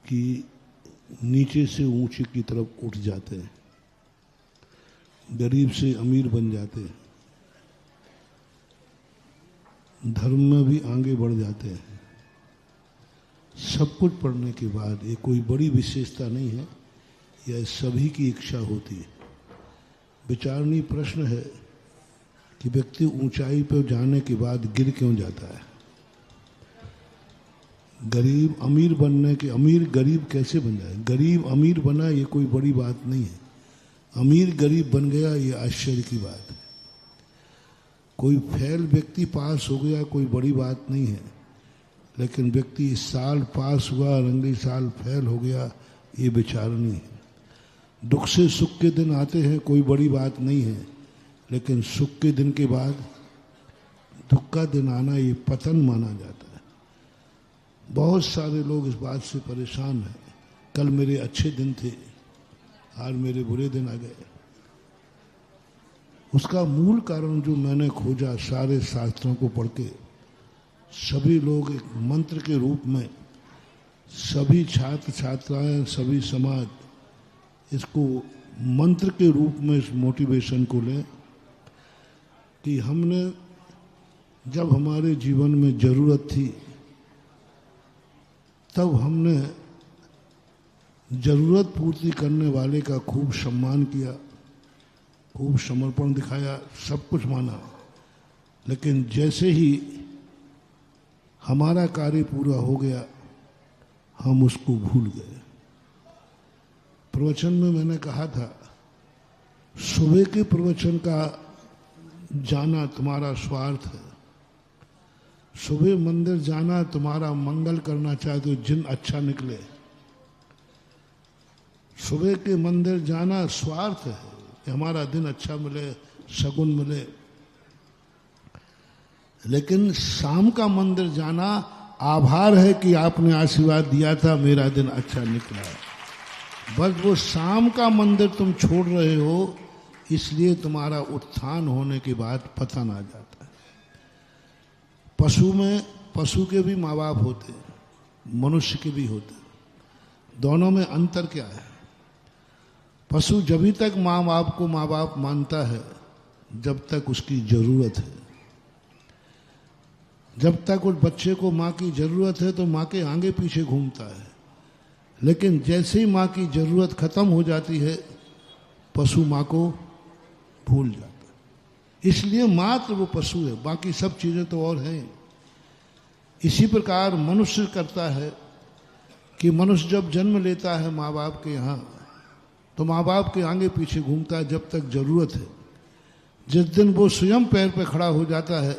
कि नीचे से ऊंचे की तरफ उठ जाते हैं, गरीब से अमीर बन जाते हैं, धर्म में भी आगे बढ़ जाते हैं। सब कुछ पढ़ने के बाद ये कोई बड़ी विशेषता नहीं है, यह सभी की इच्छा होती है। विचारणीय प्रश्न है कि व्यक्ति ऊंचाई पर जाने के बाद गिर क्यों जाता है। गरीब अमीर बनने के, अमीर गरीब कैसे बन जाए, गरीब अमीर बना ये कोई बड़ी बात नहीं है, अमीर गरीब बन गया ये आश्चर्य की बात है। कोई फेल व्यक्ति पास हो गया कोई बड़ी बात नहीं है, लेकिन व्यक्ति इस साल पास हुआ और अगले साल फेल हो गया ये विचारणीय है। दुख से सुख के दिन आते हैं कोई बड़ी बात नहीं है, लेकिन सुख के दिन के बाद दुख का दिन आना ये पतन माना जाता है। बहुत सारे लोग इस बात से परेशान हैं, कल मेरे अच्छे दिन थे आज मेरे बुरे दिन आ गए। उसका मूल कारण जो मैंने खोजा सारे शास्त्रों को पढ़ के, सभी लोग एक मंत्र के रूप में, सभी छात्र छात्राएं, सभी समाज इसको मंत्र के रूप में इस मोटिवेशन को लें कि हमने जब हमारे जीवन में जरूरत थी तब हमने जरूरत पूर्ति करने वाले का खूब सम्मान किया, खूब समर्पण दिखाया, सब कुछ माना, लेकिन जैसे ही हमारा कार्य पूरा हो गया हम उसको भूल गए। प्रवचन में मैंने कहा था, सुबह के प्रवचन का जाना तुम्हारा स्वार्थ है, सुबह मंदिर जाना तुम्हारा मंगल करना चाहते हो, जिन अच्छा निकले। सुबह के मंदिर जाना स्वार्थ है कि हमारा दिन अच्छा मिले, शगुन मिले, लेकिन शाम का मंदिर जाना आभार है कि आपने आशीर्वाद दिया था, मेरा दिन अच्छा निकला। बस वो शाम का मंदिर तुम छोड़ रहे हो, इसलिए तुम्हारा उत्थान होने के बाद पतन आ जाता है। पशु के भी माँ बाप होते हैं, मनुष्य के भी होते हैं, दोनों में अंतर क्या है। पशु जब तक माँ बाप को माँ बाप मानता है जब तक उसकी जरूरत है, जब तक उस बच्चे को माँ की जरूरत है तो माँ के आगे पीछे घूमता है, लेकिन जैसे ही माँ की जरूरत खत्म हो जाती है पशु माँ को भूल जाता है। इसलिए मात्र वो पशु है, बाकी सब चीजें तो और हैं। इसी प्रकार मनुष्य करता है कि मनुष्य जब जन्म लेता है माँ बाप के यहाँ तो माँ बाप के आगे पीछे घूमता है जब तक जरूरत है। जिस दिन वो स्वयं पैर पे खड़ा हो जाता है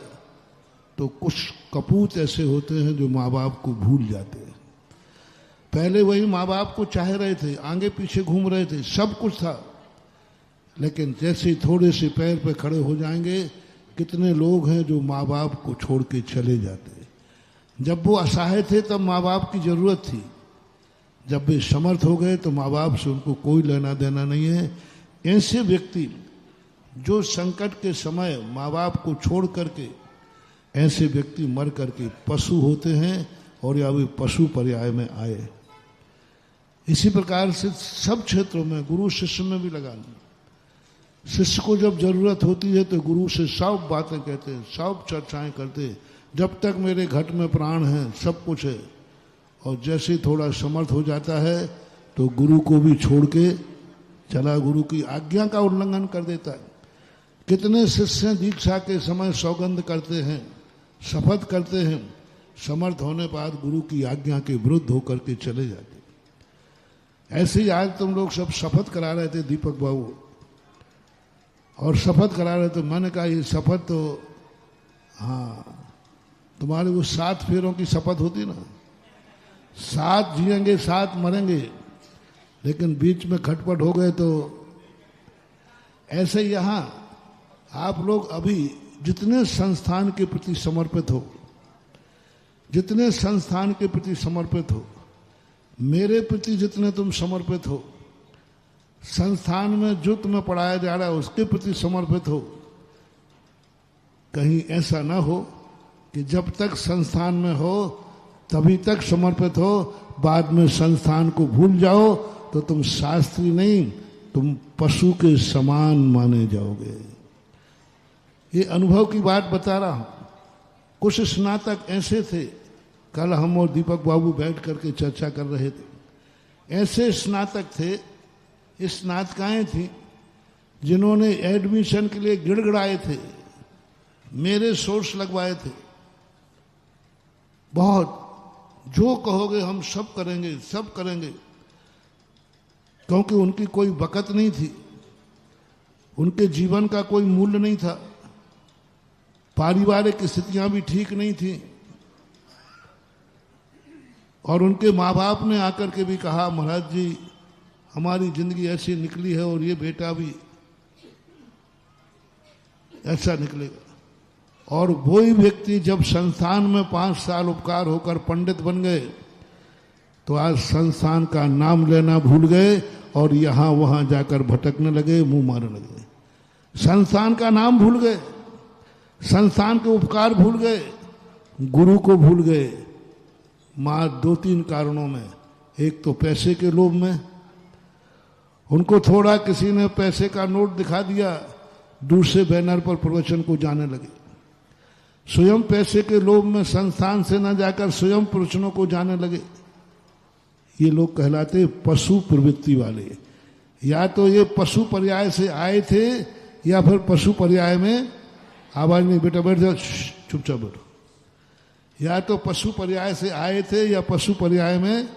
तो कुछ कपूत ऐसे होते हैं जो माँ बाप को भूल जाते हैं। पहले वही माँ बाप को चाह रहे थे, आगे पीछे घूम रहे थे, सब कुछ था, लेकिन जैसे थोड़े से पैर पे खड़े हो जाएंगे, कितने लोग हैं जो माँ बाप को छोड़ के चले जाते हैं। जब वो असहाय थे तब माँ बाप की जरूरत थी, जब वे समर्थ हो गए तो माँ बाप से उनको कोई लेना देना नहीं है। ऐसे व्यक्ति जो संकट के समय माँ बाप को छोड़ करके, ऐसे व्यक्ति मर करके पशु होते हैं और या वे पशु पर्याय में आए। इसी प्रकार से सब क्षेत्रों में गुरु शिष्य में भी लगाना। शिष्य को जब जरूरत होती है तो गुरु से सब बातें कहते हैं, सब चर्चाएं करते हैं, जब तक मेरे घट में प्राण है सब कुछ है, और जैसे थोड़ा समर्थ हो जाता है तो गुरु को भी छोड़ के चला, गुरु की आज्ञा का उल्लंघन कर देता है। कितने शिष्य दीक्षा के समय सौगंध करते हैं, शपथ करते हैं, समर्थ होने बाद गुरु की आज्ञा के विरुद्ध होकर के चले जाते। ऐसे ही आज तुम लोग सब शपथ करा रहे थे दीपक बाबू, और शपथ करा रहे थे, मैंने कहा ये शपथ तो हाँ तुम्हारे वो 7 फेरों की शपथ होती ना, 7 जिएंगे 7 मरेंगे, लेकिन बीच में खटपट हो गए तो ऐसे यहाँ आप लोग अभी जितने संस्थान के प्रति समर्पित हो, जितने संस्थान के प्रति समर्पित हो, मेरे प्रति जितने तुम समर्पित हो, संस्थान में जो तुम्हें पढ़ाया जा रहा है उसके प्रति समर्पित हो। कहीं ऐसा ना हो कि जब तक संस्थान में हो तभी तक समर्पित हो, बाद में संस्थान को भूल जाओ तो तुम शास्त्री नहीं, तुम पशु के समान माने जाओगे। ये अनुभव की बात बता रहा हूं। कुछ स्नातक ऐसे थे, कल हम और दीपक बाबू बैठ करके चर्चा कर रहे थे, ऐसे स्नातक थे, स्नातकाएं थी जिन्होंने एडमिशन के लिए गिड़गिड़ाए थे, मेरे सोर्स लगवाए थे, बहुत जो कहोगे हम सब करेंगे, सब करेंगे, क्योंकि उनकी कोई बकत नहीं थी, उनके जीवन का कोई मूल्य नहीं था, पारिवारिक स्थितियां भी ठीक नहीं थी, और उनके माँ बाप ने आकर के भी कहा महाराज जी हमारी जिंदगी ऐसी निकली है और ये बेटा भी ऐसा निकलेगा। और वही व्यक्ति जब संस्थान में 5 साल उपकार होकर पंडित बन गए तो आज संस्थान का नाम लेना भूल गए और यहां वहां जाकर भटकने लगे, मुंह मारने लगे। संस्थान का नाम भूल गए, संस्थान के उपकार भूल गए, गुरु को भूल गए। मां 2-3 कारणों में, एक तो पैसे के लोभ में, उनको थोड़ा किसी ने पैसे का नोट दिखा दिया, दूसरे बैनर पर प्रवचन को जाने लगे। स्वयं पैसे के लोभ में संस्थान से न जाकर स्वयं प्रवचनों को जाने लगे। ये लोग कहलाते पशु प्रवृत्ति वाले। या तो ये पशु पर्याय से आए थे या फिर पशु पर्याय में, आवाज नहीं बेटा बैठ जाओ, चुपचाप बैठो, या तो पशु पर्याय से आए थे या पशु पर्याय में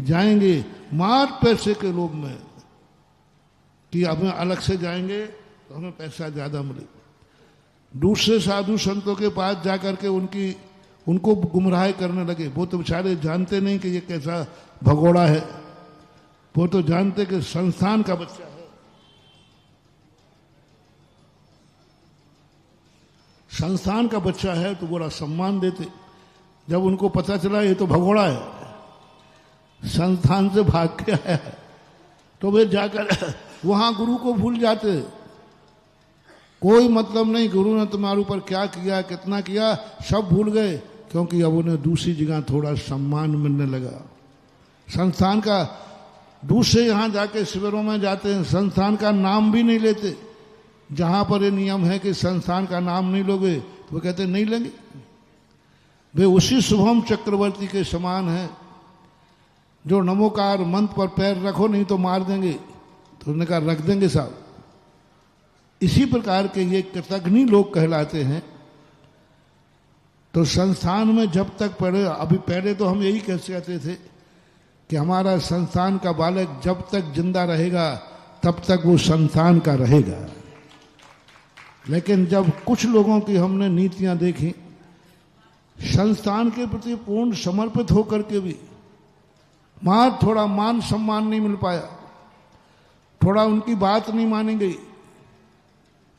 जाएंगे, मार पैसे के लोभ में कि अब अलग से जाएंगे तो हमें पैसा ज्यादा मिलेगा। दूसरे साधु संतों के पास जाकर के उनको गुमराह करने लगे। वो तो बेचारे जानते नहीं कि ये कैसा भगोड़ा है, वो तो जानते कि संस्थान का बच्चा है, संस्थान का बच्चा है तो बड़ा सम्मान देते। जब उनको पता चला ये तो भगोड़ा है, संस्थान से भाग के आया है, तो वे जाकर वहां गुरु को भूल जाते। कोई मतलब नहीं गुरु ने तुम्हारे ऊपर क्या किया, कितना किया, सब भूल गए, क्योंकि अब उन्हें दूसरी जगह थोड़ा सम्मान मिलने लगा। संस्थान का, दूसरे यहां जाके शिविरों में जाते हैं, संस्थान का नाम भी नहीं लेते। जहां पर ये नियम है कि संस्थान का नाम नहीं लोगे तो वो कहते नहीं लेंगे। वे उसी शुभम चक्रवर्ती के समान है जो नमोकार मंत्र पर पैर रखो नहीं तो मार देंगे, तो उन्होंने कहा रख देंगे साहब। इसी प्रकार के ये कृतघ्नी लोग कहलाते हैं। तो संस्थान में जब तक पढ़े, अभी पहले तो हम यही कह कहते थे कि हमारा संस्थान का बालक जब तक जिंदा रहेगा तब तक वो संस्थान का रहेगा। लेकिन जब कुछ लोगों की हमने नीतियां देखी, संस्थान के प्रति पूर्ण समर्पित होकर के भी थोड़ा मान सम्मान नहीं मिल पाया, थोड़ा उनकी बात नहीं मानी गई,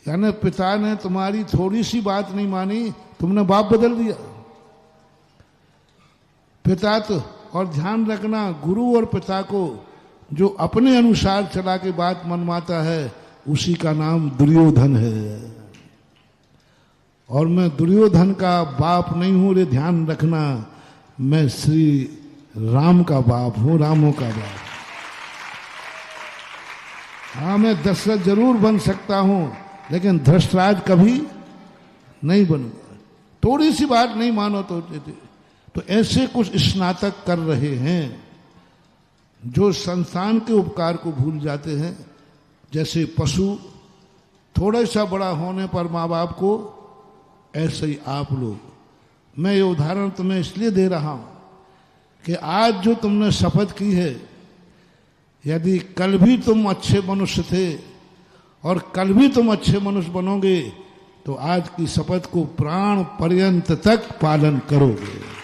यानी पिता ने तुम्हारी थोड़ी सी बात नहीं मानी, तुमने बाप बदल दिया। पिता तो, और ध्यान रखना, गुरु और पिता को जो अपने अनुसार चला के बात मनवाता है उसी का नाम दुर्योधन है। और मैं दुर्योधन का बाप नहीं हूं, रे ध्यान रखना, मैं श्री राम का बाप हूं, रामों का बाप। हाँ, मैं दशरथ जरूर बन सकता हूं लेकिन धृतराज कभी नहीं बनूंगा। थोड़ी सी बात नहीं मानो तो ऐसे कुछ स्नातक कर रहे हैं जो संस्थान के उपकार को भूल जाते हैं। जैसे पशु थोड़ा सा बड़ा होने पर माँ बाप को, ऐसे ही आप लोग। मैं ये उदाहरण तुम्हें इसलिए दे रहा हूं कि आज जो तुमने शपथ की है, यदि कल भी तुम अच्छे मनुष्य थे और कल भी तुम अच्छे मनुष्य बनोगे तो आज की शपथ को प्राण पर्यंत तक पालन करोगे।